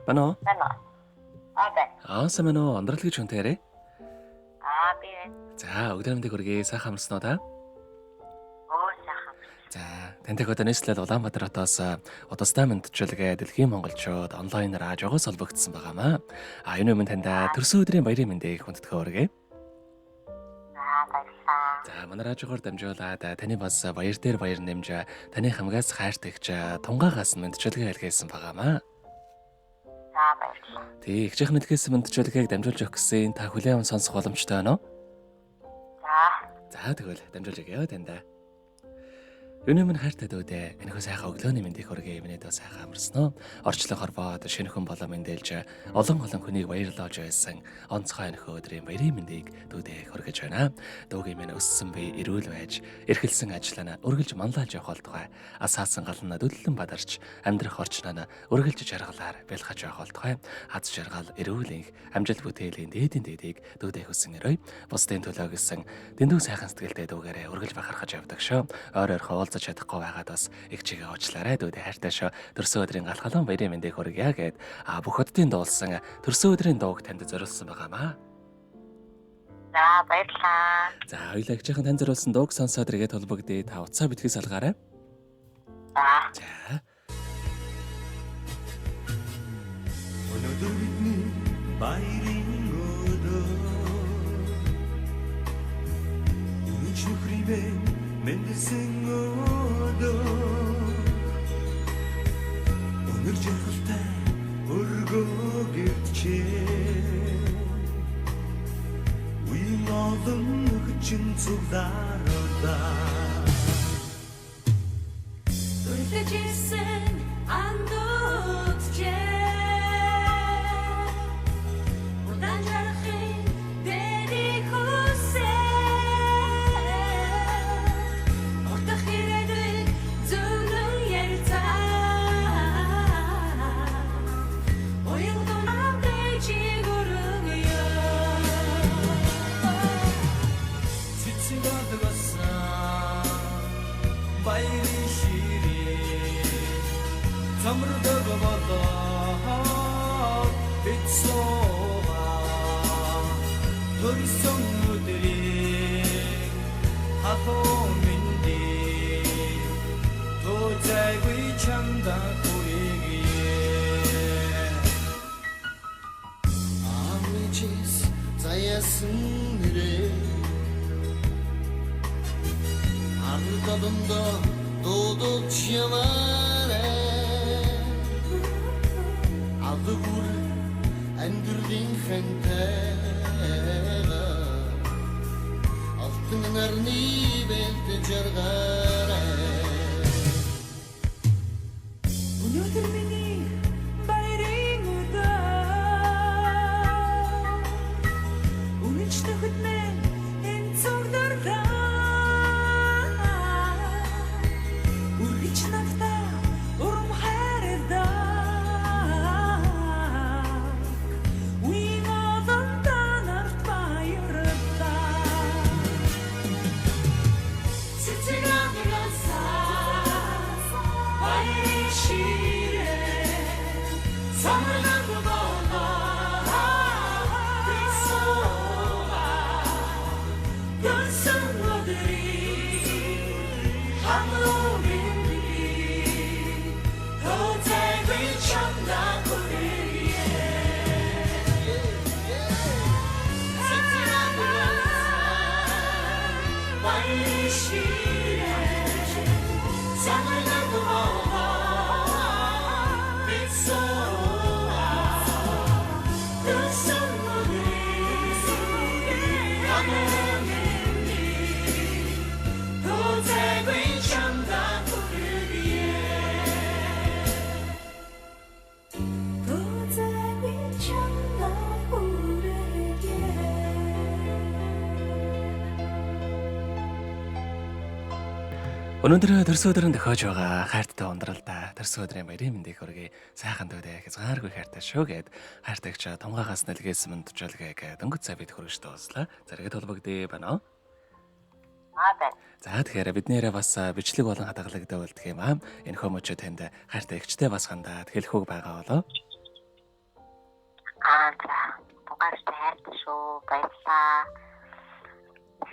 Байна уу? Байна. Байна. Сайн байна уу? Ондрол гэж хүнтэй ярэ. Би байна. За, өдөр мэндийг хүргэе. Сайхан амарсан уу та? Сайхан. За, тантай одоо нийслэл Улаанбаатар хотоос удастай мэдчилгээ дэлхийн монголчууд онлайнаар ажигоос холбогдсон байгаамаа. Энэ өмнө танда төрсөн өдрийн баярын мэндийг хүндэтгэе хүргэе. Баярлалаа. За, манай радиогоор дамжуулаад таны бас баяр дээр баяр нэмж таны хамгаас хайртагч тунгаагаас мэдчилгээ илгээсэн байгаамаа. Баярлалаа. Тэг, их чих мэдгээс мэдчилгээг дамжуулж өгөх гэсэн та хүлээн аван сонсох боломжтой байна уу? За, тэгвэл дамжуулж өгье танда. Өнөөмн хайртай дүүдээ энэхүү сайхан өглөөний мэндийг хүргэе. Минийд сайхан амарсан уу? Орчлон хорвоод шинэхэн болоо мэндэлж олон хүнийг баярлуулж байсан онцгой энэхүү өдрийн баярын мэндийг дүүдээ хүргэж байна. Дүүгийн минь өссөн бие эрүүл байж, эрхэлсэн ажлаа үргэлж манлайлж явах болтугай. Асаасан гална дөлөлн бадарч, амьдрах орчноо үргэлж жаргалаар бэлгэж явах болтугай. Аз жаргал эрүүлэнх амжилт бүтээлийн дээдийн дээдийг дүүдээ хүсэн өрөө. Бусдын төлөө гэсэн дэндүү сайхан сэтгэлтэй дүүгээрээ үргэлж бахархаж явдаг шүү. Ойр чадахгүй байгаад бас их чигээ уучлаарай дүүдээ хайртай шүү. Төрсөн өдрийн галхалан баярын мэндийг хүргье гэд бүх хотын дуулсан төрсөн өдрийн дууг танд зориулсан байгаамаа. Баярлалаа. За, хоёулаа ихжийнхэн танд зориулсан дууг сонсоод иргэд холбогдъё. Та утсаа битгий салгаарай. За. Өнөөдөр бидний баярын өдөр. Үнэн чухрибэ Мэндэсэн өдөр өнөр жаргалтай өргөө гэрчээ үеийн олон хүчин цуглаараа Үргэлжсэн андуутчээ удаан жарахын дэрийг хүсээ баярын ширээ замрдаг болоо бицсоо төрсөн өдрийн хатуу миндий тозайгүй чамда хүргэе амичис заяасан нэрээ ардалында дуудаж яваарэ адгүр ангэрдин хэнтэйга алтын нарны бэлт жаргаарэ өнөөдөр миний баярын өдөр үнэнч төхөд минь энэ цогдорлоо Өнөөдөр төрсөн өдрөнд тохиож байгаа хайртай ундралда төрсөн өдрийн баярын мэндийг хүргэе. Сайхан дүүдээ хязгааргүй хайртай шүү гэд хайртагч тунгаагаас нэлгээсэн мэндчилгээг дөнгөж цай бид хүргэж тоослаа. Зэрэгэд холбогдъё байна уу? Байна. За тэгэхээр биднээрээ бас бичлэг болон хадгалагдаа үлдэх юм аа. Энэ хүмүүчүүд танд хайртай эгчтэй бас хандаад хэлэхүүг байгаа болоо. За. Тугаартай хайртай шүү. Баярлалаа.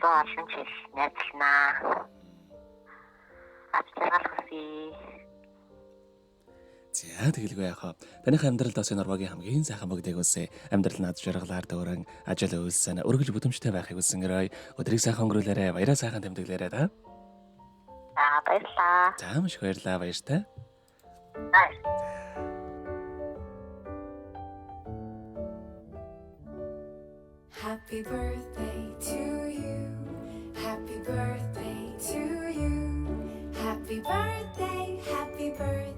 Лоо олон жил найзлнаа. Ажлаар хүсье. За тэгэлгүй яхаа. Таних амьдралд бас энэ урвагийн хамгийн сайхан бүгдийг үсэ. Амьдрал над жаргалаар дөөрөн ажил үйлсэн өргөж бүдэмжтэй байхыг үсэнгэрэй. Өдрийг сайхан өнгөрүүлээрэ. Баяраа сайхан тэмдэглээрэ та. За баярлалаа. За маш их баярлалаа баяртай. Баяр. Happy birthday to you. Happy birthday to you. Happy birthday, happy birthday.